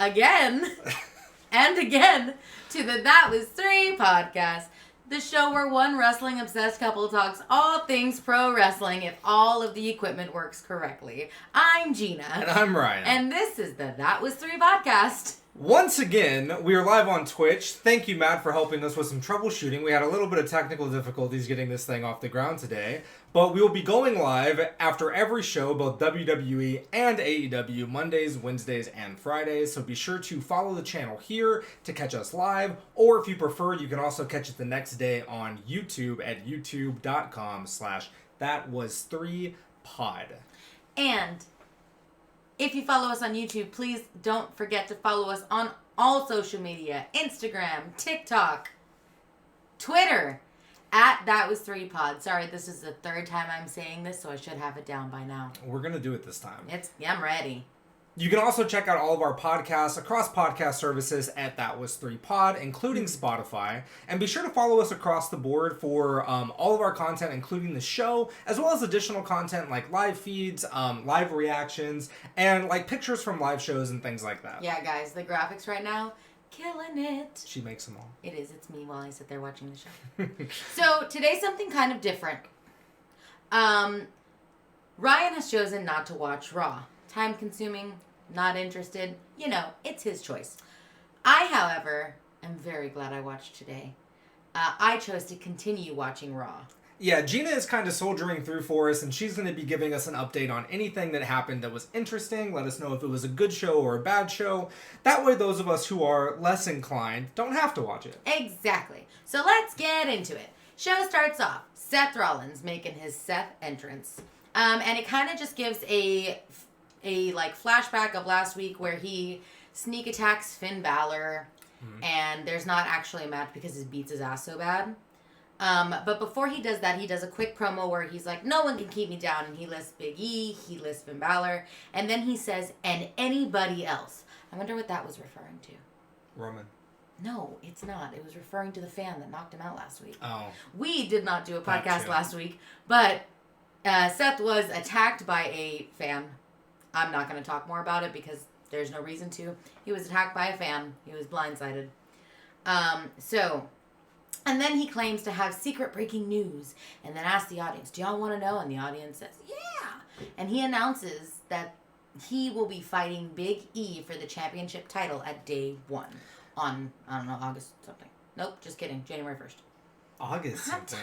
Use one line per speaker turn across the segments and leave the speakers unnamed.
again and again to the That Was 3 podcast, the show where one wrestling-obsessed couple talks all things pro wrestling if all of the equipment works correctly. I'm Gina.
And I'm Ryan.
And this is the That Was 3 podcast.
Once again, we are live on Twitch. Thank you, Matt, for helping us with some troubleshooting. We had a little bit of technical difficulties getting this thing off the ground today. But we will be going live after every show, both WWE and AEW, Mondays, Wednesdays, and Fridays. So be sure to follow the channel here to catch us live. Or if you prefer, you can also catch it the next day on YouTube at youtube.com/thatwas3pod.
And if you follow us on YouTube, please don't forget to follow us on all social media. Instagram, TikTok, Twitter, at That Was 3 Pod. Sorry, this is the third time I'm saying this, so I should have it down by now.
We're going to do it this time.
I'm ready.
You can also check out all of our podcasts across podcast services at That Was 3 Pod, including Spotify. And be sure to follow us across the board for all of our content, including the show, as well as additional content like live feeds, live reactions, and like pictures from live shows and things like that.
Yeah, guys, the graphics right now, killing it.
She makes them all.
It is. It's me while I sit there watching the show. So today's something kind of different. Ryan has chosen not to watch Raw. Time consuming, not interested. You know, it's his choice. I, however, am very glad I watched today. I chose to continue watching Raw.
Yeah, Gina is kind of soldiering through for us, and she's going to be giving us an update on anything that happened that was interesting. Let us know if it was a good show or a bad show. That way, those of us who are less inclined don't have to watch it.
Exactly. So let's get into it. Show starts off. Seth Rollins making his Seth entrance. And it kind of just gives a flashback of last week where he sneak attacks Finn Balor, and there's not actually a match because he beats his ass so bad. But before he does that, he does a quick promo where he's like, no one can keep me down, and he lists Big E, he lists Finn Balor, and then he says, and anybody else. I wonder what that was referring to.
Roman.
No, it's not. It was referring to the fan that knocked him out last week.
Oh.
We did not do a podcast last week, but Seth was attacked by a fan. I'm not going to talk more about it because there's no reason to. He was attacked by a fan. He was blindsided. And then he claims to have secret breaking news and then asks the audience, do y'all want to know? And the audience says, yeah. And he announces that he will be fighting Big E for the championship title at day 1 on, I don't know, August something. Nope, just kidding. January 1st.
August something.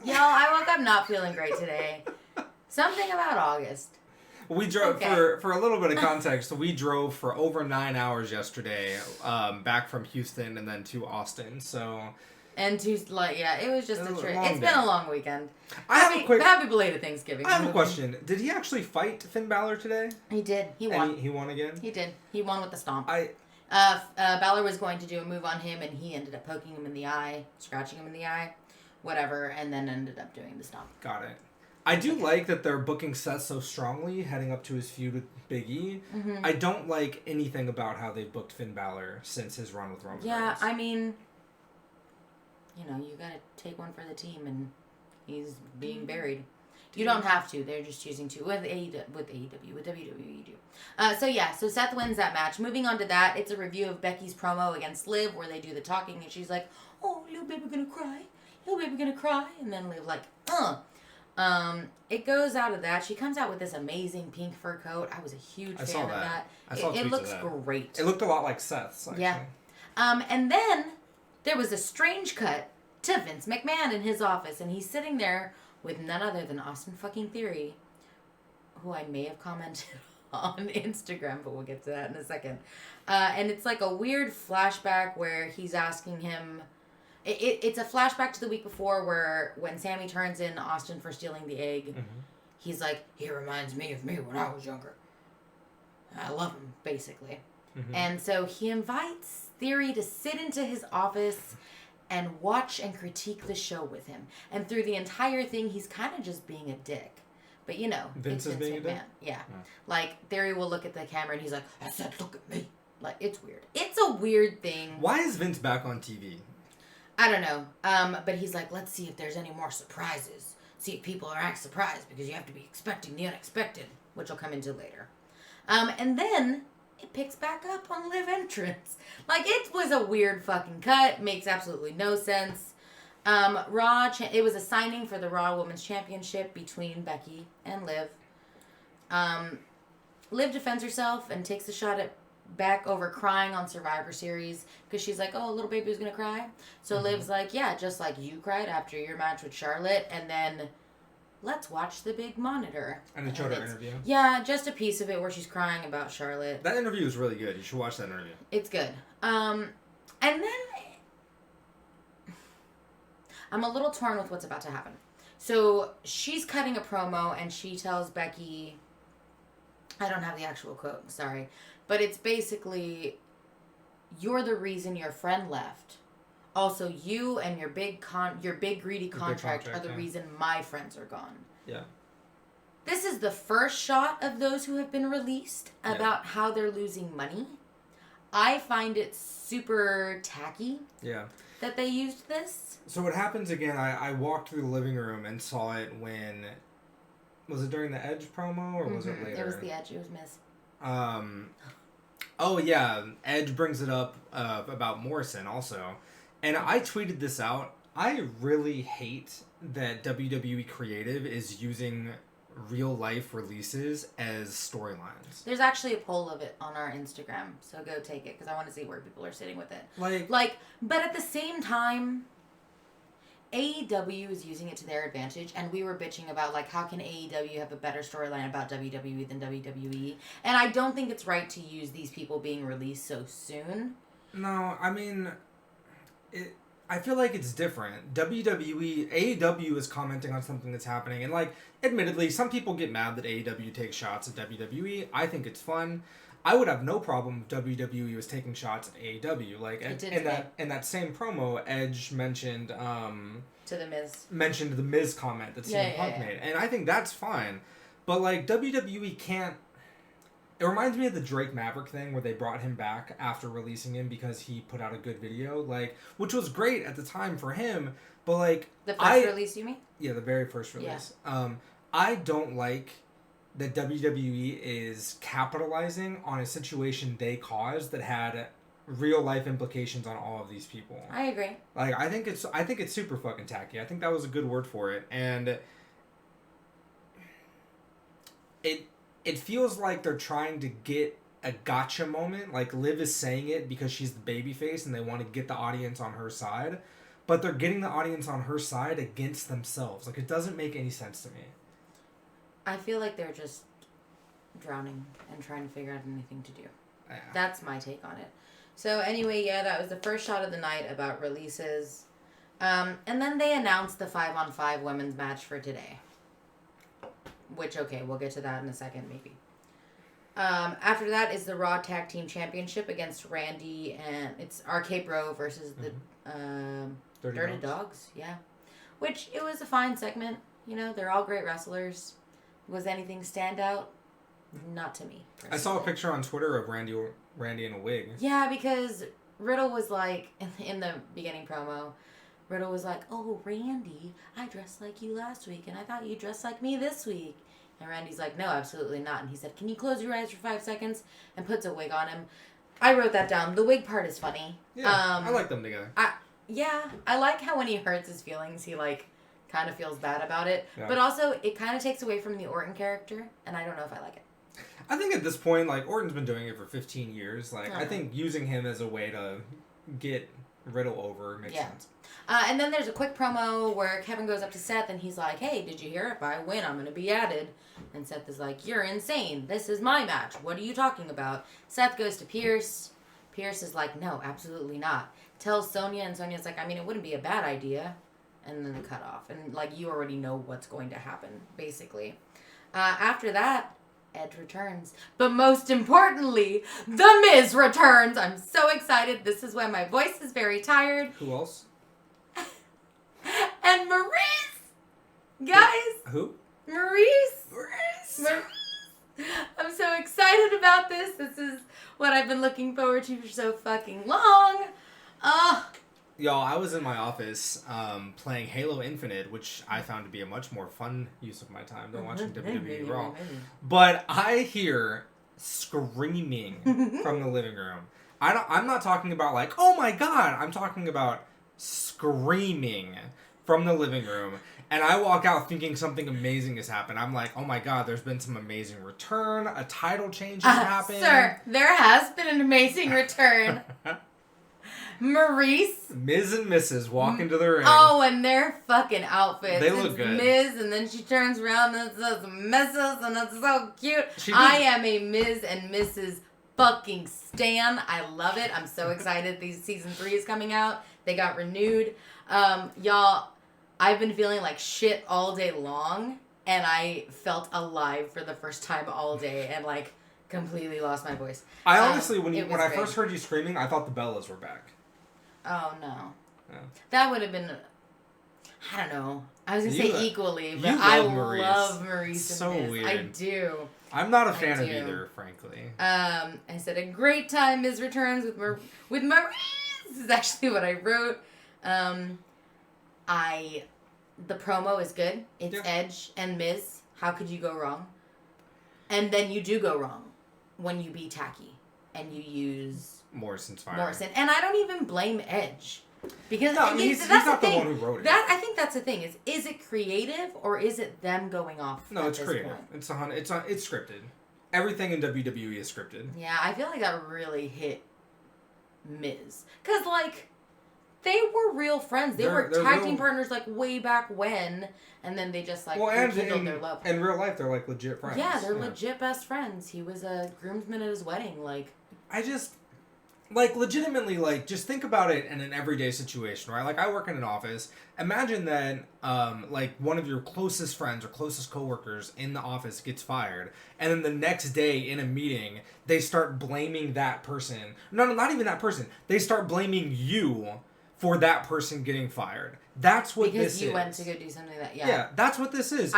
Y'all, I woke up not feeling great today. Something about August.
We drove, for a little bit of context, we drove for over 9 hours yesterday, back from Houston and then to Austin, so...
And it was just a trip. It's been a long weekend. Happy belated Thanksgiving.
I have a question. Did he actually fight Finn Balor today?
He did. He won.
And he won again?
He did. He won with the stomp. Balor was going to do a move on him, and he ended up poking him in the eye, scratching him in the eye, whatever, and then ended up doing the stomp.
Got it. I do like that they're booking Seth so strongly heading up to his feud with Big E. Mm-hmm. I don't like anything about how they booked Finn Balor since his run with Roman Reigns.
Yeah, I mean, you gotta take one for the team, and he's being buried. You don't have to. They're just choosing to. With AEW, with WWE, you do. So Seth wins that match. Moving on to that, it's a review of Becky's promo against Liv where they do the talking, and she's like, oh, little baby gonna cry. Little baby gonna cry. And then Liv like, it goes out of that. She comes out with this amazing pink fur coat. I was a huge fan of that. It looks great.
It looked a lot like Seth's, actually.
Yeah. And then there was a strange cut to Vince McMahon in his office, and he's sitting there with none other than Austin fucking Theory, who I may have commented on Instagram, but we'll get to that in a second. And it's like a weird flashback where he's asking him... It's a flashback to the week before where when Sammy turns in Austin for stealing the egg, he's like, he reminds me of me when I was younger. I love him, basically. Mm-hmm. And so he invites Theory to sit into his office and watch and critique the show with him. And through the entire thing, he's kind of just being a dick. But,
Vince is being a dick?
Yeah. Like, Theory will look at the camera and he's like, I said, look at me. Like, it's weird. It's a weird thing.
Why is Vince back on TV?
I don't know. But he's like, let's see if there's any more surprises. See if people are act surprised because you have to be expecting the unexpected, which I'll come into later. And then it picks back up on Liv entrance. Like, it was a weird fucking cut. Makes absolutely no sense. It was a signing for the Raw Women's Championship between Becky and Liv. Liv defends herself and takes a shot at Beck over crying on Survivor Series because she's like, oh, little baby was gonna cry. So Liv's like, yeah, just like you cried after your match with Charlotte, and then let's watch the big monitor.
And it showed her interview.
Yeah, just a piece of it where she's crying about Charlotte.
That interview is really good. You should watch that interview.
It's good. And then I'm a little torn with what's about to happen. So she's cutting a promo and she tells Becky, I don't have the actual quote, sorry, but it's basically, you're the reason your friend left. Also, you and your big greedy contract are the reason my friends are gone.
Yeah.
This is the first shot of those who have been released about how they're losing money. I find it super tacky.
Yeah.
That they used this.
So what happens again, I walked through the living room and saw it when, was it during the Edge promo or was it later?
It was the Edge, it was Miz.
Oh yeah, Edge brings it up about Morrison also. And I tweeted this out. I really hate that WWE Creative is using real life releases as storylines.
There's actually a poll of it on our Instagram, so go take it because I want to see where people are sitting with it. Like, but at the same time, AEW is using it to their advantage, and we were bitching about like how can AEW have a better storyline about WWE than WWE, and I don't think it's right to use these people being released so soon.
No, I mean, I feel like it's different. AEW is commenting on something that's happening, and like, admittedly, some people get mad that AEW takes shots at WWE. I think it's fun. I would have no problem if WWE was taking shots at AEW. Like, in that same promo, Edge mentioned
to the Miz.
Mentioned the Miz comment that CM Punk made, and I think that's fine. But like, WWE can't. It reminds me of the Drake Maverick thing where they brought him back after releasing him because he put out a good video, like, which was great at the time for him, but like...
The first release, you mean?
Yeah, the very first release. Yeah. I don't like that WWE is capitalizing on a situation they caused that had real life implications on all of these people.
I agree.
Like, I think it's super fucking tacky. I think that was a good word for it, and It feels like they're trying to get a gotcha moment. Like, Liv is saying it because she's the babyface and they want to get the audience on her side. But they're getting the audience on her side against themselves. Like, it doesn't make any sense to me.
I feel like they're just drowning and trying to figure out anything to do.
Yeah.
That's my take on it. So, anyway, yeah, that was the first shot of the night about releases. And then they announced the 5-on-5 women's match for today. Which, okay, we'll get to that in a second, maybe. After that is the Raw Tag Team Championship against Randy, and it's RK Bro versus the Dirty Dogs. Yeah. Which, it was a fine segment. You know, they're all great wrestlers. Was anything stand out? Not to me, personally.
I saw a picture on Twitter of Randy in a wig.
Yeah, because Riddle was like, in the beginning promo, Riddle was like, oh, Randy, I dressed like you last week, and I thought you dressed like me this week. And Randy's like, no, absolutely not. And he said, can you close your eyes for 5 seconds? And puts a wig on him. I wrote that down. The wig part is funny.
Yeah, I like them together.
I like how when he hurts his feelings, he, like, kind of feels bad about it. Yeah. But also, it kind of takes away from the Orton character, and I don't know if I like it.
I think at this point, like, Orton's been doing it for 15 years. Like, I think using him as a way to get Riddle over makes sense.
And then there's a quick promo where Kevin goes up to Seth and he's like, hey, did you hear? If I win, I'm going to be added. And Seth is like, you're insane. This is my match. What are you talking about? Seth goes to Pierce. Pierce is like, no, absolutely not. Tells Sonya, and Sonya's like, I mean, it wouldn't be a bad idea. And then the cut off. And, like, you already know what's going to happen, basically. After that, Edge returns. But most importantly, The Miz returns. I'm so excited. This is why my voice is very tired.
Who else?
And Maurice! Guys!
Who?
Maurice! I'm so excited about this. This is what I've been looking forward to for so fucking long.
Y'all, I was in my office playing Halo Infinite, which I found to be a much more fun use of my time than watching WWE Raw. But I hear screaming from the living room. I'm not talking about like, oh my god. I'm talking about screaming from the living room. And I walk out thinking something amazing has happened. I'm like, oh my god, there's been some amazing return. A title change has happened.
Sir, there has been an amazing return. Maurice.
Miz and Mrs. walk into the ring.
Oh, and their fucking outfits.
They look good.
Miz, and then she turns around and it says Mrs. and it's so cute. I am a Miz and Mrs. fucking stan. I love it. I'm so excited. Season 3 is coming out. They got renewed. Y'all, I've been feeling like shit all day long, and I felt alive for the first time all day, and like completely lost my voice.
I honestly, when I
great.
first heard you screaming, I thought the Bellas were back.
Oh no,
Yeah.
that would have been. I don't know. I was gonna say equally, but
you
I
love Maurice.
Love Maurice.
So
and Miz.
weird.
I do.
I'm not a fan of either, frankly.
I said a great time. Miz returns with Maurice. This is actually what I wrote. The promo is good. It's Edge and Miz. How could you go wrong? And then you do go wrong when you be tacky and you use
Morrison's fire.
Morrison. And I don't even blame Edge. Because
he's not the one who wrote it.
I think that's the thing. Is it creative or is it them going off?
No, it's creative. Point? It's scripted. Everything in WWE is scripted.
Yeah, I feel like that really hit Miz. Because, like, they were real friends. They were tag team partners, like, way back when. And then they just, like, rekindled their love.
In real life, they're, like, legit friends.
Yeah, they're legit best friends. He was a groomsman at his wedding. Like,
I just... Like, legitimately, like, just think about it in an everyday situation, right? Like, I work in an office. Imagine that, like, one of your closest friends or closest coworkers in the office gets fired, and then the next day in a meeting, they start blaming that person. No, not even that person. They start blaming you for that person getting fired. That's what this is. Because you went
to go do something that,
Yeah, that's what this is.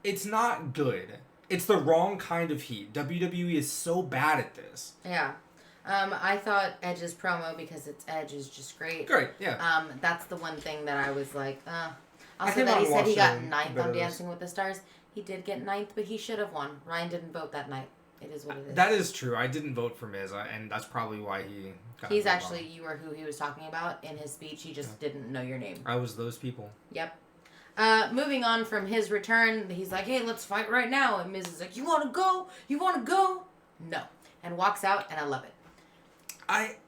It's not good. It's the wrong kind of heat. WWE is so bad at this.
Yeah. I thought Edge's promo, because it's Edge, is just great.
Great, yeah.
That's the one thing that I was like, Also, that he said he got 9th on Dancing with the Stars. He did get 9th, but he should have won. Ryan didn't vote that night. It is what it is.
That is true. I didn't vote for Miz, and that's probably why he got
He's actually, you were who he was talking about in his speech. He just didn't know your name.
I was those people.
Yep. Moving on from his return, he's like, hey, let's fight right now. And Miz is like, you want to go? You want to go? No. And walks out, and I love it.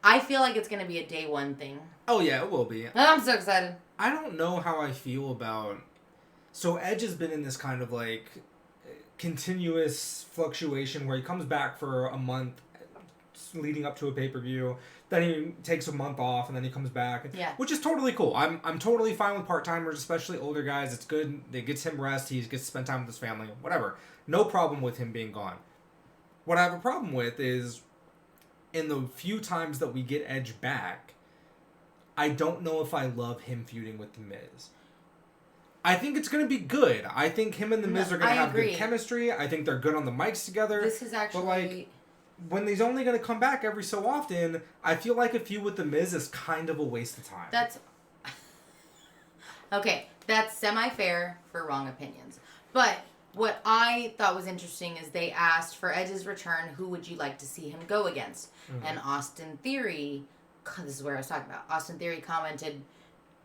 I feel like it's going to be a day one thing.
Oh, yeah, it will be.
I'm so excited.
I don't know how I feel about... So Edge has been in this kind of, like, continuous fluctuation where he comes back for a month leading up to a pay-per-view. Then he takes a month off, and then he comes back.
Yeah.
Which is totally cool. I'm totally fine with part-timers, especially older guys. It's good. It gets him rest. He gets to spend time with his family. Whatever. No problem with him being gone. What I have a problem with is... in the few times that we get Edge back, I don't know if I love him feuding with The Miz. I think it's going to be good. I think him and The Miz are going to have good chemistry. I think they're good on the mics together.
This is actually...
But, like, when he's only going to come back every so often, I feel like a feud with The Miz is kind of a waste of time.
That's... Okay, that's semi-fair for wrong opinions. But... what I thought was interesting is they asked for Edge's return, who would you like to see him go against? Mm-hmm. And Austin Theory, this is where I was talking about, Austin Theory commented,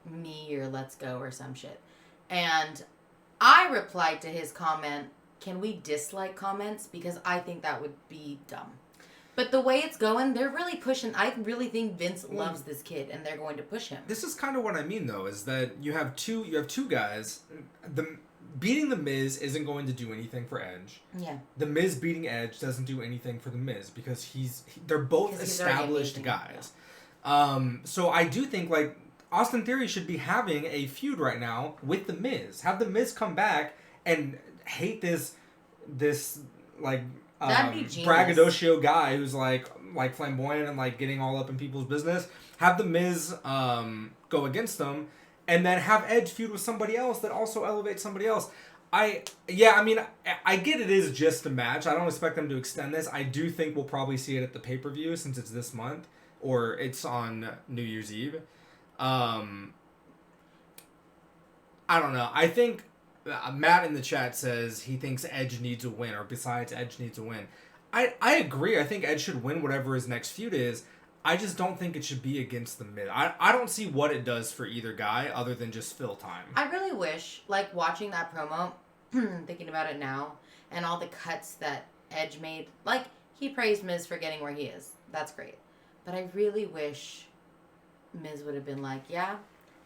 me or let's go or some shit. And I replied to his comment, can we dislike comments? Because I think that would be dumb. But the way it's going, they're really pushing. I really think Vince loves this kid, and they're going to push him.
This is kind of what I mean, though, is that you have two guys. Beating The Miz isn't going to do anything for Edge.
Yeah.
The Miz beating Edge doesn't do anything for The Miz because they're both established guys. Yeah. So I do think, like, Austin Theory should be having a feud right now with The Miz. Have The Miz come back and hate this like braggadocio guy who's like flamboyant and like getting all up in people's business. Have The Miz go against them. And then have Edge feud with somebody else that also elevates somebody else. I get it is just a match. I don't expect them to extend this. I do think we'll probably see it at the pay-per-view since it's this month. Or it's on New Year's Eve. I don't know. I think Matt in the chat says he thinks Edge needs a win. Or besides, Edge needs a win. I agree. I think Edge should win whatever his next feud is. I just don't think it should be against the Miz. I don't see what it does for either guy other than just fill time.
I really wish, like, watching that promo, thinking about it now, and all the cuts that Edge made, like, he praised Miz for getting where he is. That's great. But I really wish Miz would have been like, yeah,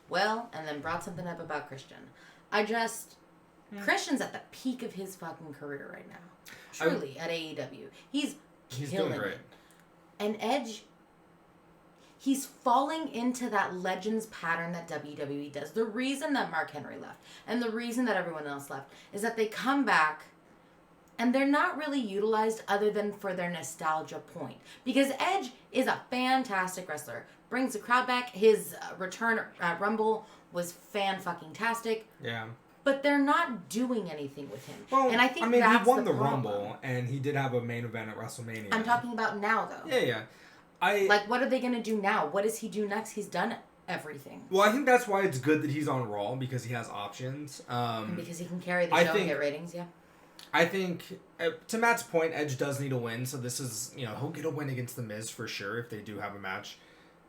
well, and then brought something up about Christian. Christian's at the peak of his fucking career right now. Truly, at AEW. He's killing it. And Edge, he's falling into that Legends pattern that WWE does. The reason that Mark Henry left and the reason that everyone else left is that they come back and they're not really utilized other than for their nostalgia point. Because Edge is a fantastic wrestler. Brings the crowd back. His return at Rumble was fan-fucking-tastic.
Yeah.
But they're not doing anything with him.
Well,
and I think
he won the
problem.
Rumble, and he did have a main event at WrestleMania.
I'm talking about now, though.
Yeah.
Like, what are they going to do now? What does he do next? He's done everything.
Well, I think that's why it's good that he's on Raw, because he has options.
And because he can carry the show and get ratings, yeah.
I think, to Matt's point, Edge does need a win, so this is, he'll get a win against The Miz for sure if they do have a match.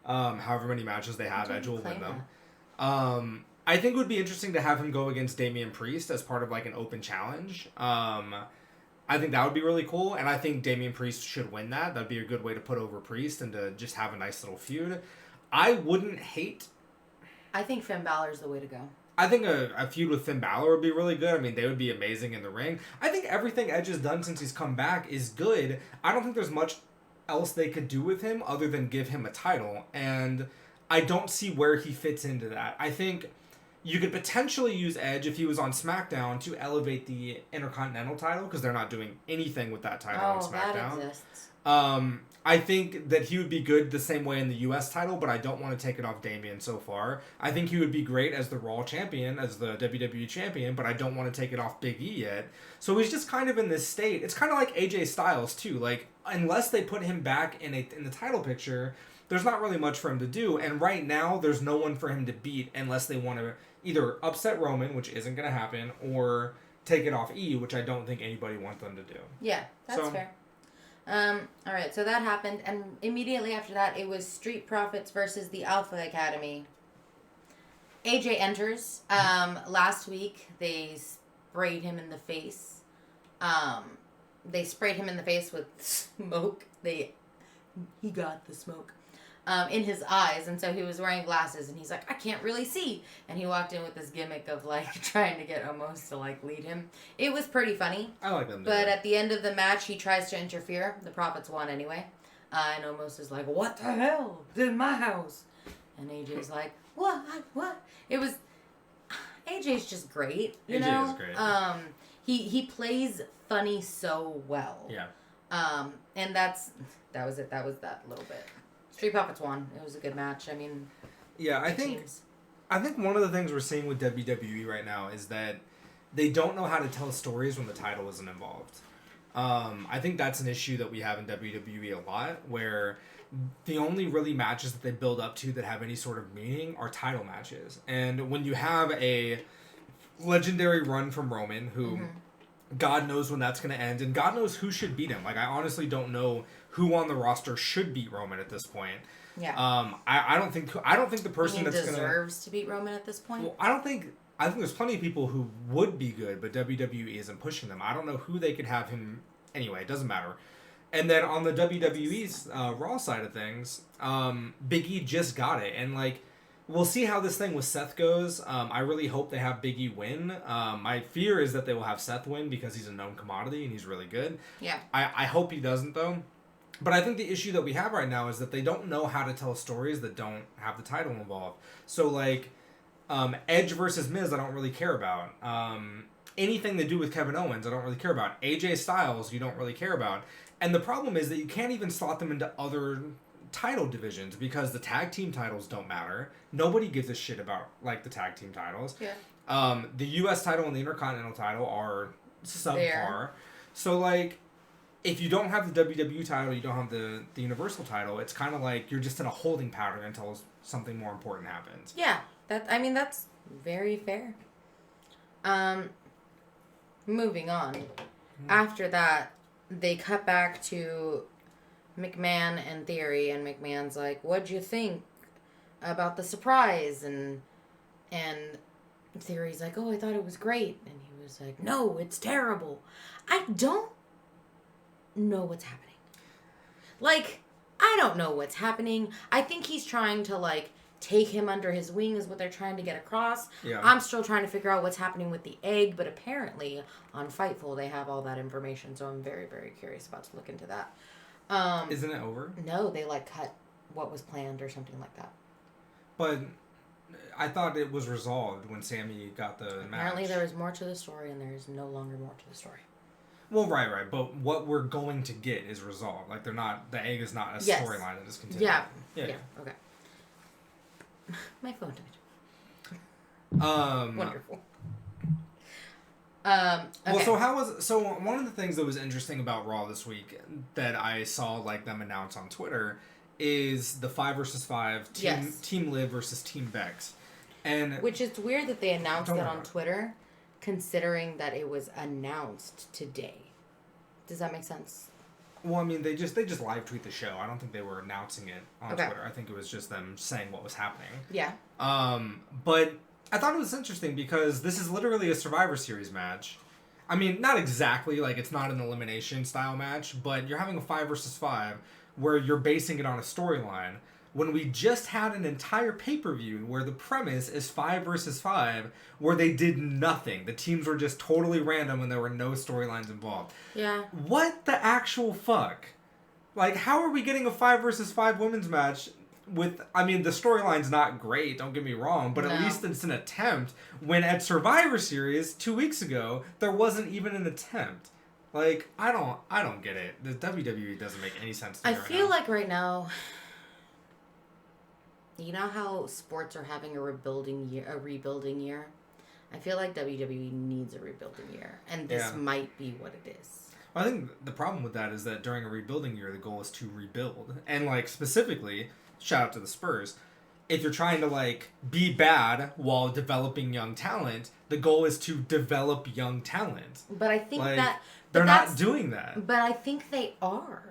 However many matches they have, Edge will win them. I think it would be interesting to have him go against Damian Priest as part of, like, an open challenge. I think that would be really cool, and I think Damian Priest should win that. That'd be a good way to put over Priest and to just have a nice little feud. I wouldn't hate...
I think Finn Balor's the way to go.
I think a feud with Finn Balor would be really good. I mean, they would be amazing in the ring. I think everything Edge has done since he's come back is good. I don't think there's much else they could do with him other than give him a title, and I don't see where he fits into that. I think you could potentially use Edge if he was on SmackDown to elevate the Intercontinental title, because they're not doing anything with that title on SmackDown.
That exists.
I think that he would be good the same way in the U.S. title, but I don't want to take it off Damian so far. I think he would be great as the Raw champion, as the WWE champion, but I don't want to take it off Big E yet. So he's just kind of in this state. It's kind of like AJ Styles, too. Like, unless they put him back in the title picture, there's not really much for him to do. And right now, there's no one for him to beat unless they want to either upset Roman, which isn't going to happen, or take it off E, which I don't think anybody wants them to do.
Yeah, that's fair. Alright, so that happened, and immediately after that, it was Street Profits versus the Alpha Academy. AJ enters. Last week, they sprayed him in the face. They sprayed him in the face with smoke. He got the smoke. In his eyes, and so he was wearing glasses, and he's like, I can't really see, and he walked in with this gimmick of, like, trying to get Omos to, like, lead him. It was pretty funny.
I like them.
But at the end of the match, he tries to interfere. The Profits won anyway. And Omos is like, what the hell? It's in my house. And AJ's like, what? It was... AJ's just great, you know?
AJ is great.
He plays funny so well.
Yeah.
And that was it. That was that little bit. Street Profits won. It was a good match. I mean,
yeah, I think one of the things we're seeing with WWE right now is that they don't know how to tell stories when the title isn't involved. I think that's an issue that we have in WWE a lot, where the only really matches that they build up to that have any sort of meaning are title matches. And when you have a legendary run from Roman, who God knows when that's going to end, and God knows who should beat him. Like, I honestly don't know who on the roster should beat Roman at this point.
Yeah.
I don't think the person that's
deserves to beat Roman at this point.
Well, I think there's plenty of people who would be good, but WWE isn't pushing them. I don't know who they could have him. Anyway, it doesn't matter. And then on the WWE's Raw side of things, Big E just got it, and like, we'll see how this thing with Seth goes. I really hope they have Big E win. My fear is that they will have Seth win because he's a known commodity and he's really good.
Yeah.
I hope he doesn't, though. But I think the issue that we have right now is that they don't know how to tell stories that don't have the title involved. So, like, Edge versus Miz, I don't really care about. Anything they do with Kevin Owens, I don't really care about. AJ Styles, you don't really care about. And the problem is that you can't even slot them into other title divisions because the tag team titles don't matter. Nobody gives a shit about, like, the tag team titles.
Yeah.
The U.S. title and the Intercontinental title are subpar. So, like, if you don't have the WWE title, you don't have the Universal title, it's kind of like you're just in a holding pattern until something more important happens.
Yeah. That's very fair. Moving on. After that, they cut back to McMahon and Theory, and McMahon's like, "What'd you think about the surprise?" And Theory's like, "Oh, I thought it was great." And he was like, "No, it's terrible. I don't know what's happening. Like, I don't know what's happening. I think he's trying to, like, take him under his wing is what they're trying to get across.
Yeah.
I'm still trying to figure out what's happening with the egg, but apparently on Fightful they have all that information, so I'm very, very curious about to look into that.
Isn't it over?
No, they, like, cut what was planned or something like that.
But I thought it was resolved when Sammy got the match.
Apparently there is more to the story, and there is no longer more to the story.
Well, right. But what we're going to get is resolved. Like, they're not... The egg is not a storyline that is continuing.
Yeah. Okay. My phone died. Wonderful. Okay.
Well, so one of the things that was interesting about Raw this week that I saw, like, them announce on Twitter is the 5 versus 5 Team Liv versus Team Bex. And
which is weird that they announced that on Twitter, considering that it was announced today. Does that make sense?
Well, I mean, they just live tweet the show. I don't think they were announcing it on Twitter. I think it was just them saying what was happening.
Yeah.
But I thought it was interesting because this is literally a Survivor Series match. I mean, not exactly, like, it's not an elimination style match, but you're having a 5 versus 5 where you're basing it on a storyline. When we just had an entire pay-per-view where the premise is 5 versus 5, where they did nothing. The teams were just totally random and there were no storylines involved.
Yeah.
What the actual fuck? Like, how are we getting a 5 versus 5 women's match with... I mean, the storyline's not great, don't get me wrong, but at least it's an attempt, when at Survivor Series 2 weeks ago, there wasn't even an attempt. Like, I don't get it. The WWE doesn't make any sense to me right now.
I feel like right now... You know how sports are having a rebuilding year? I feel like WWE needs a rebuilding year, and this might be what it is.
Well, I think the problem with that is that during a rebuilding year, the goal is to rebuild. And, like, specifically, shout out to the Spurs, if you're trying to, like, be bad while developing young talent, the goal is to develop young talent.
But I think
they're not doing that.
But I think they are.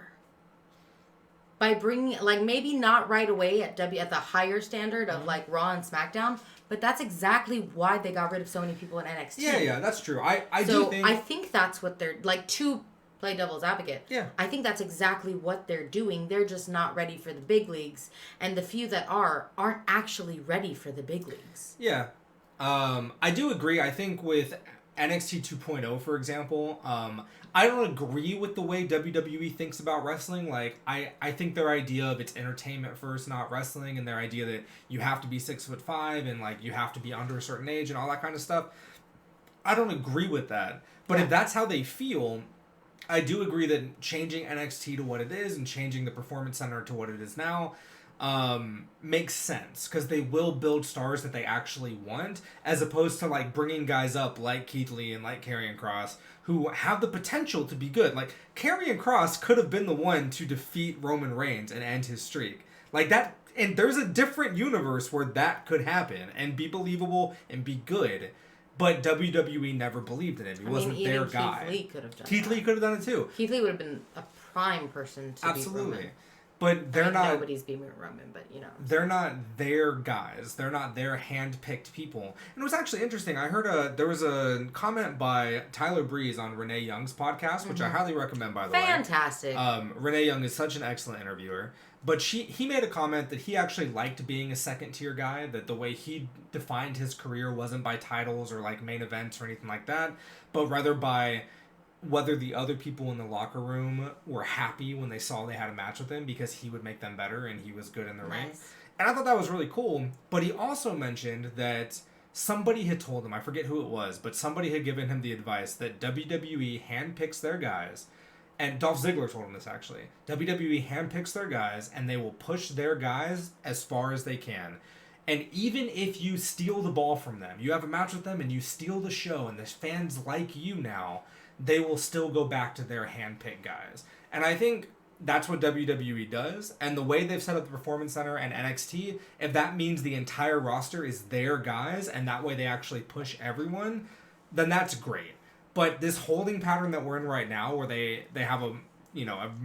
By bringing, like, maybe not right away at the higher standard of, like, Raw and SmackDown, but that's exactly why they got rid of so many people in NXT.
Yeah, that's true. I
think that's what they're, like, to play devil's advocate.
Yeah.
I think that's exactly what they're doing. They're just not ready for the big leagues, and the few that aren't actually ready for the big leagues.
Yeah. I do agree. I think with NXT 2.0, for example, I don't agree with the way WWE thinks about wrestling. Like, I think their idea of it's entertainment first, not wrestling, and their idea that you have to be 6'5" and, like, you have to be under a certain age and all that kind of stuff, I don't agree with that. But if that's how they feel, I do agree that changing NXT to what it is and changing the Performance Center to what it is now makes sense, because they will build stars that they actually want, as opposed to, like, bringing guys up like Keith Lee and like Karrion Kross who have the potential to be good. Like, Karrion Kross could have been the one to defeat Roman Reigns and end his streak. Like, that, and there's a different universe where that could happen and be believable and be good. But WWE never believed in it. He wasn't their guy.
Keith Lee could have done
Keith Lee could have done it too.
Keith Lee would have been a prime person to beat Roman.
But they're not...
Nobody's beating Roman, but, you know.
They're not their guys. They're not their hand-picked people. And it was actually interesting. I heard there was a comment by Tyler Breeze on Renee Young's podcast, which I highly recommend, by the way.
Fantastic.
Renee Young is such an excellent interviewer. But he made a comment that he actually liked being a second-tier guy, that the way he defined his career wasn't by titles or, like, main events or anything like that, but rather by whether the other people in the locker room were happy when they saw they had a match with him, because he would make them better and he was good in the ring. And I thought that was really cool. But he also mentioned that somebody had told him, I forget who it was, but somebody had given him the advice that WWE handpicks their guys. And Dolph Ziggler told him this, actually. WWE handpicks their guys, and they will push their guys as far as they can. And even if you steal the ball from them, you have a match with them and you steal the show and the fans like you now, they will still go back to their handpicked guys. And I think that's what WWE does. And the way they've set up the Performance Center and NXT, if that means the entire roster is their guys and that way they actually push everyone, then that's great. But this holding pattern that we're in right now, where they have a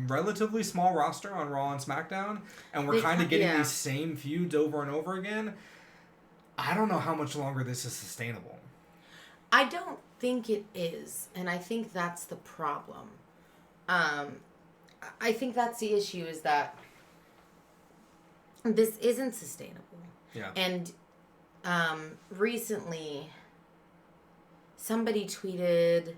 relatively small roster on Raw and SmackDown, and we're kind of getting these same feuds over and over again. I don't know how much longer this is sustainable.
I don't think it is, and I think that's the problem. I think that's the issue, is that this isn't sustainable.
Yeah.
And recently, somebody tweeted,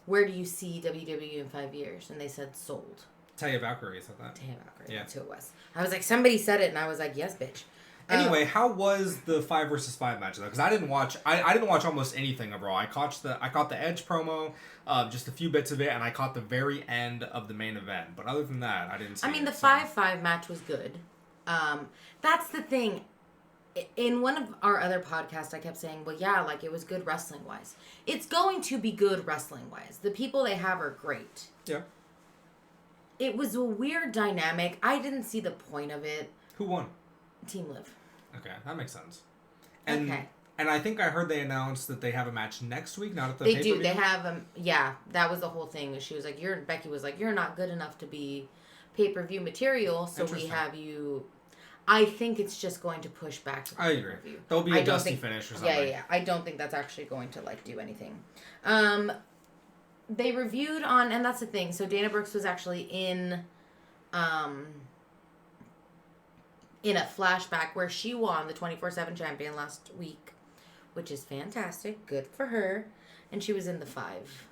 "Where do you see WWE in 5 years?" And they said sold.
Taya Valkyrie said that.
Taya Valkyrie,
yeah.
That's who it was. I was like, somebody said it, and I was like, yes, bitch.
Anyway, how was the 5 versus 5 match though? Because I didn't watch almost anything of Raw. I caught the Edge promo, just a few bits of it, and I caught the very end of the main event. But other than that, I didn't see.
The 5-5 match was good. That's the thing. In one of our other podcasts, I kept saying, well, yeah, like, it was good wrestling-wise. It's going to be good wrestling-wise. The people they have are great.
Yeah.
It was a weird dynamic. I didn't see the point of it.
Who won?
Team Liv.
Okay, that makes sense. And,
okay.
And I think I heard they announced that they have a match next week, not at the
pay-per-view. They have, that was the whole thing. She was like, Becky was like, you're not good enough to be pay-per-view material, so we have you... I think it's just going to push back to the
pay-per-view.
I agree.
There'll be a dusty finish or something.
Yeah. I don't think that's actually going to, like, do anything. They reviewed on... And that's the thing. So Dana Brooks was actually in a flashback where she won the 24/7 champion last week, which is fantastic. Good for her. And she was in the 5.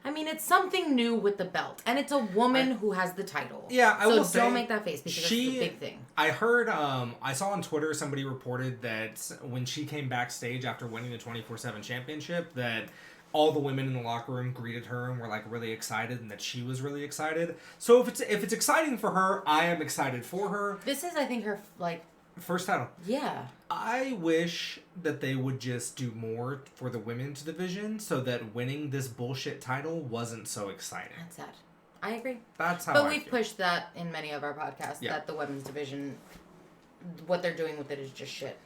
I mean, it's something new with the belt, and it's a woman who has the title.
Yeah, I will say...
So don't make that face, because that's the big thing.
I heard, I saw on Twitter somebody reported that when she came backstage after winning the 24/7 championship, that all the women in the locker room greeted her and were, like, really excited, and that she was really excited. So if it's exciting for her, I am excited for her.
This is, I think, her, like...
First title.
Yeah.
I wish that they would just do more for the women's division so that winning this bullshit title wasn't so exciting.
That's sad. I agree.
That's how
But we've pushed that in many of our podcasts, that the women's division, what they're doing with it is just shit.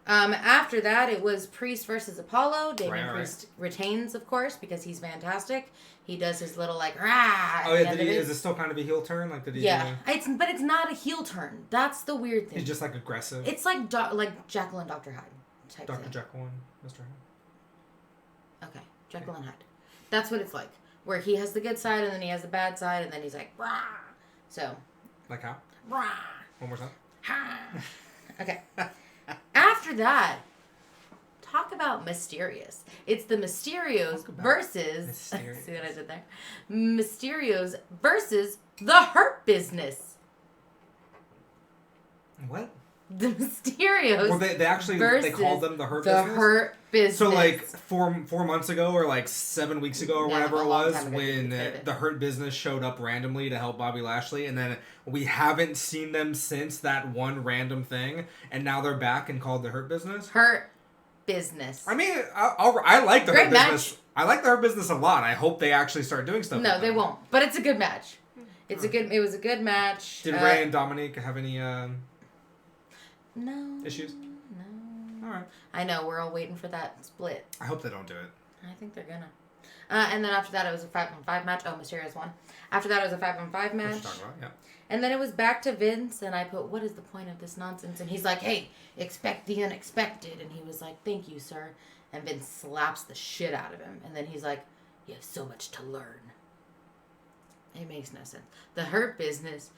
After that, it was Priest versus Apollo. Damian Priest retains, of course, because he's fantastic. He does his little, like, rah!
Oh, yeah, is it still kind of a heel turn? Like, did he
but it's not a heel turn. That's the weird thing.
He's just, like, aggressive?
It's like Jekyll and Dr. Hyde type
Dr.
thing.
Jekyll and Mr. Hyde?
Okay, Jekyll and Hyde. That's what it's like. Where he has the good side, and then he has the bad side, and then he's like, rah! So.
Like how?
Rah!
One more time?
Ha! Okay. After that, talk about mysterious. It's the Mysterios versus... See what I did there? Mysterios versus the Hurt Business.
What?
The Mysterios.
Well, they actually they called them the Hurt Business?
The Hurt Business.
So, like, 4 months ago or, like, 7 weeks ago or whatever it was, when the Hurt Business showed up randomly to help Bobby Lashley, and then we haven't seen them since that one random thing, and now they're back and called the Hurt Business?
Hurt Business.
I mean, I like the Hurt Business. I like the Hurt Business a lot. I hope they actually start doing stuff.
No, they won't. But it's a good match. It was a good match.
Did Ray and Dominique have any
no
issues?
No.
All right.
I know, we're all waiting for that split.
I hope they don't do it.
I think they're gonna. And then after that, it was a 5-on-5 match. Oh, Mysterio's won. After that, it was a 5-on-5 match.
What you talking about? Yeah.
And then it was back to Vince, and I put, what is the point of this nonsense? And he's like, hey, expect the unexpected. And he was like, thank you, sir. And Vince slaps the shit out of him. And then he's like, you have so much to learn. It makes no sense. The Hurt Business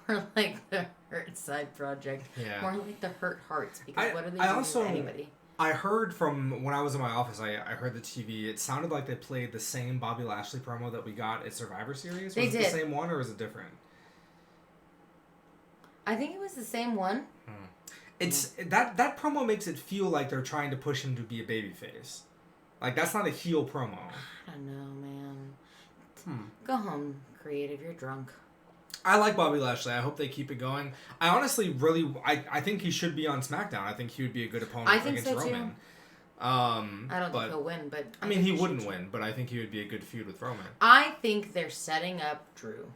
were like the Hurt Side Project.
Yeah.
More like the Hurt Hearts. Because what are they doing with anybody?
I heard from when I was in my office, I heard the TV. It sounded like they played the same Bobby Lashley promo that we got at Survivor Series. Was it the same one or was it different?
I think it was the same one.
It's that promo makes it feel like they're trying to push him to be a babyface. Like, that's not a heel promo.
I don't know, man. Go home, creative. You're drunk.
I like Bobby Lashley. I hope they keep it going. I honestly I think he should be on SmackDown. I think he would be a good opponent against Roman.
I don't think he'll win, but...
I mean, he wouldn't win, but I think he would be a good feud with Roman.
I think they're setting up Drew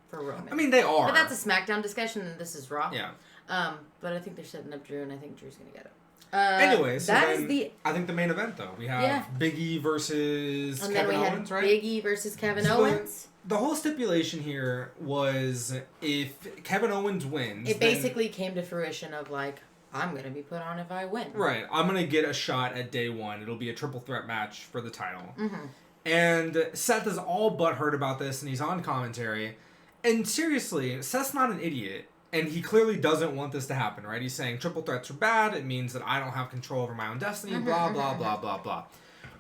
for Roman.
I mean, they are.
But that's a SmackDown discussion, and this is Raw.
Yeah.
But I think they're setting up Drew, and I think Drew's going to get it.
Anyway, so
that
then,
is
I think the main event, though. We have Big E versus Kevin Owens, right?
Big E versus Kevin Owens.
The whole stipulation here was if Kevin Owens wins...
It basically came to fruition of, like, I'm going to be put on if I win.
Right. I'm going to get a shot at day one. It'll be a triple threat match for the title.
Mm-hmm.
And Seth is all butthurt about this, and he's on commentary. And seriously, Seth's not an idiot. And he clearly doesn't want this to happen, right? He's saying triple threats are bad. It means that I don't have control over my own destiny, blah, blah, blah, blah, blah.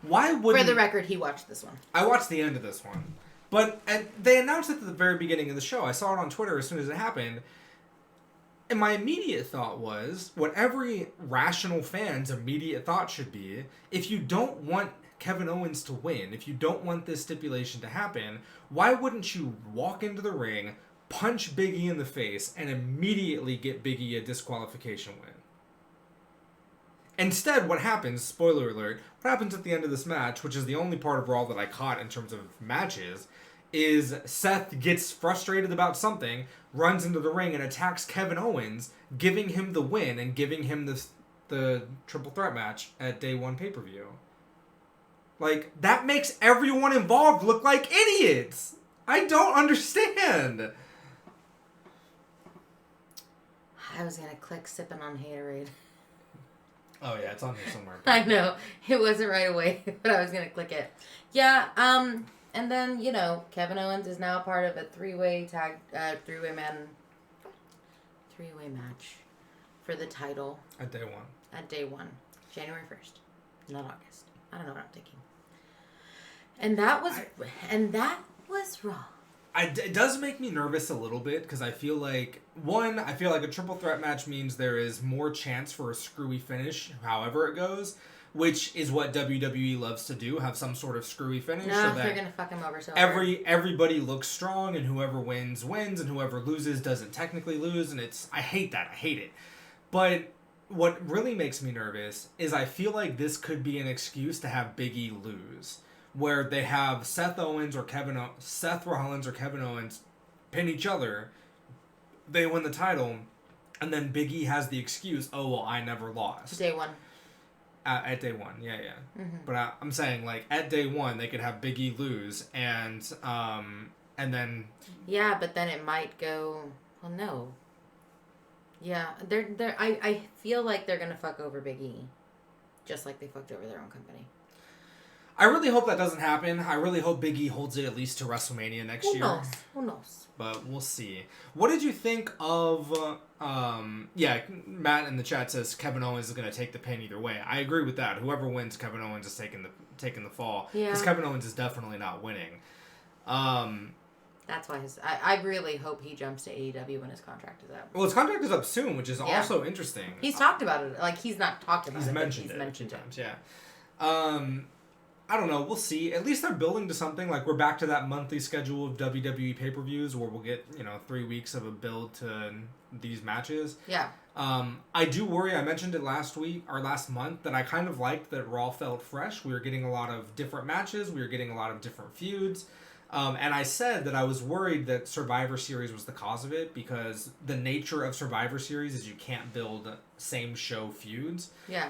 Why would
For the record, he watched this one.
I watched the end of this one. But they announced it at the very beginning of the show. I saw it on Twitter as soon as it happened. And my immediate thought was, what every rational fan's immediate thought should be, if you don't want Kevin Owens to win, if you don't want this stipulation to happen, why wouldn't you walk into the ring, punch Big E in the face, and immediately get Big E a disqualification win? Instead, what happens, spoiler alert, what happens at the end of this match, which is the only part of Raw that I caught in terms of matches, is Seth gets frustrated about something, runs into the ring and attacks Kevin Owens, giving him the win and giving him the triple threat match at day one pay-per-view. Like, that makes everyone involved look like idiots! I don't understand!
I was gonna click sipping on Haterade.
Oh yeah, it's on here somewhere.
I know. It wasn't right away, but I was gonna click it. Yeah, and then, you know, Kevin Owens is now part of a three-way match for the title.
At day one.
At day one. January 1st. Not August. I don't know what I'm thinking. And that was Raw.
It does make me nervous a little bit, because I feel like a triple threat match means there is more chance for a screwy finish, however it goes, which is what WWE loves to do, have some sort of screwy finish.
No,
so
they're going to fuck him over so
everybody looks strong, and whoever wins, and whoever loses doesn't technically lose, and I hate that. I hate it. But what really makes me nervous is I feel like this could be an excuse to have Big E lose, where they have Seth Rollins or Kevin Owens pin each other, they win the title, and then Big E has the excuse, oh, well, I never lost.
Day one.
At day one, yeah.
Mm-hmm.
But I'm saying, like, at day one, they could have Big E lose, and then...
Yeah, but then it might go, well, no. Yeah, I feel like they're going to fuck over Big E, just like they fucked over their own company.
I really hope that doesn't happen. I really hope Big E holds it at least to WrestleMania next year.
Who knows?
But we'll see. What did you think of... Matt in the chat says Kevin Owens is going to take the pin either way. I agree with that. Whoever wins, Kevin Owens is taking the fall.
Yeah.
Because Kevin Owens is definitely not winning.
That's why I really hope he jumps to AEW when his contract is up.
Well, his contract is up soon, which is also interesting.
He's talked about it. Like, he's not talked about it,
he's mentioned it. Yeah. I don't know. We'll see. At least they're building to something. Like, we're back to that monthly schedule of WWE pay-per-views where we'll get, 3 weeks of a build to these matches.
Yeah.
I do worry. I mentioned it last month, that I kind of liked that Raw felt fresh. We were getting a lot of different matches. We were getting a lot of different feuds. And I said that I was worried that Survivor Series was the cause of it, because the nature of Survivor Series is you can't build same show feuds.
Yeah.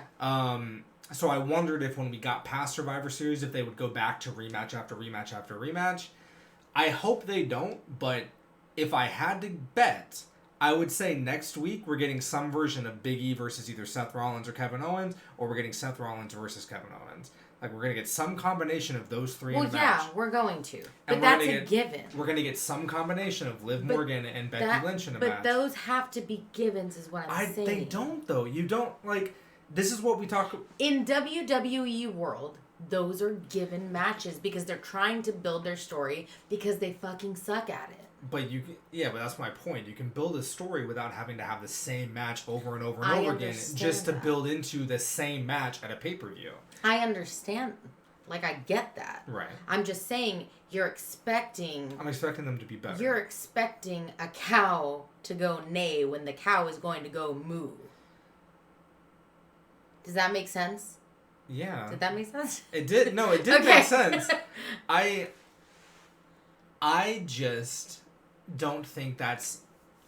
So I wondered if when we got past Survivor Series, if they would go back to rematch after rematch after rematch. I hope they don't, but if I had to bet, I would say next week we're getting some version of Big E versus either Seth Rollins or Kevin Owens, or we're getting Seth Rollins versus Kevin Owens. Like, we're going to get some combination of those three in a match.
Well, yeah, we're going to. But that's a given.
We're going to get some combination of Liv Morgan and Becky Lynch in a match.
But those have to be givens is what I'm saying.
They don't, though. You don't, like... This is what we talk...
In WWE world, those are given matches because they're trying to build their story because they fucking suck at it.
But but that's my point. You can build a story without having to have the same match over and over and over again just to build into the same match at a pay-per-view.
I understand. Like, I get that.
Right.
I'm just saying, I'm expecting
them to be better.
You're expecting a cow to go neigh when the cow is going to go moo. Does that make sense?
Yeah.
Did that make sense?
It did. No, it did make sense. I just don't think that's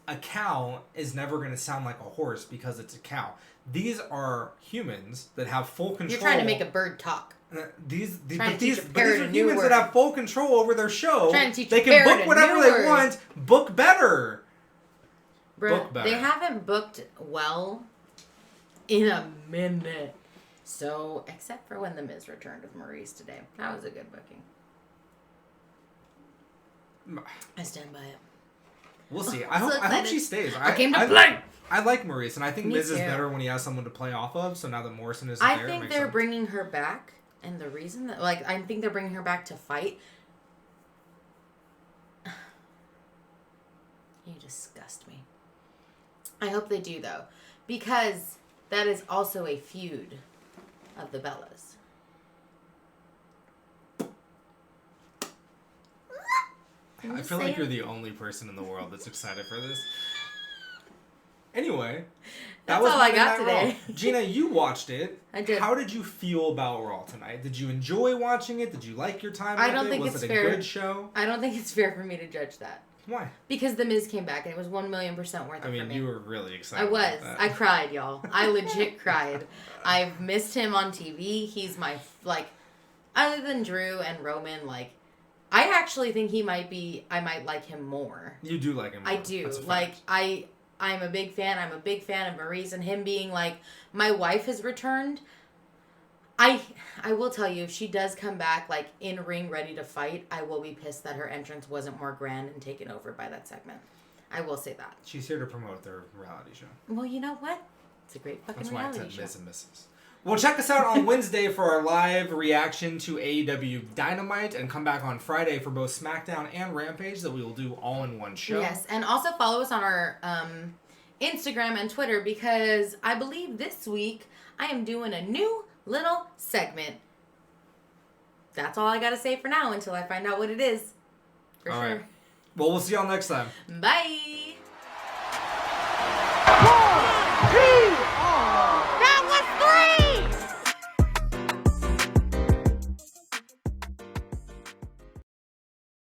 a cow is never going to sound like a horse because it's a cow. These are humans that have full control.
You're trying to make a bird talk.
These are
new
humans
word.
that have full control over their show.
Trying to teach
they
a
can
parrot
book
a
whatever
new
they
word.
want. Book better.
Bruh,
Book better.
they haven't booked well in a minute. So, except for when The Miz returned with Maurice today. That was a good booking. I stand by it.
We'll see.
I'm so
I hope she
excited.
stays.
I came to play!
I like Maurice, and I think
Me
Miz is
too.
better when he has someone to play off of, so now that Morrison isn't
I
there, it
think
makes
they're
sense.
bringing her back, and the reason that, like, I think they're bringing her back to fight. You disgust me. I hope they do, though, because that is also a feud of the Bellas.
I feel like you're the only person in the world that's excited for this. Anyway,
That's all I
Monday
got
Night Raw.
today.
Gina, you watched it.
I did.
How did you feel about Raw tonight? Did you enjoy watching it? Did you like your time
I
with
don't
it?
think
Was
it's
it
fair.
a good show?
I don't think it's fair for me to judge that.
Why?
Because The Miz came back and it was 1,000,000% worth it
I
for
mean,
me.
you were really excited
I was.
about that.
I cried, y'all. I legit cried. I've missed him on TV. He's my, like, other than Drew and Roman, like, I actually think I might like him more.
You do like him more.
I do.
That's a fact.
Like, I'm a big fan. I'm a big fan of Maurice and him being like, my wife has returned. I will tell you, if she does come back, like, in ring ready to fight, I will be pissed that her entrance wasn't more grand and taken over by that segment. I will say that.
She's here to promote their reality show.
Well, you know what? It's a great fucking
That's why it's
reality
at
show.
Miz and Mrs. Well, check us out on Wednesday for our live reaction to AEW Dynamite, and come back on Friday for both SmackDown and Rampage that we will do all in one show.
Yes, and also follow us on our Instagram and Twitter, because I believe this week I am doing a new little segment. That's all I gotta say for now until I find out what it is. For
All
sure.
right. Well, we'll see y'all next time.
Bye.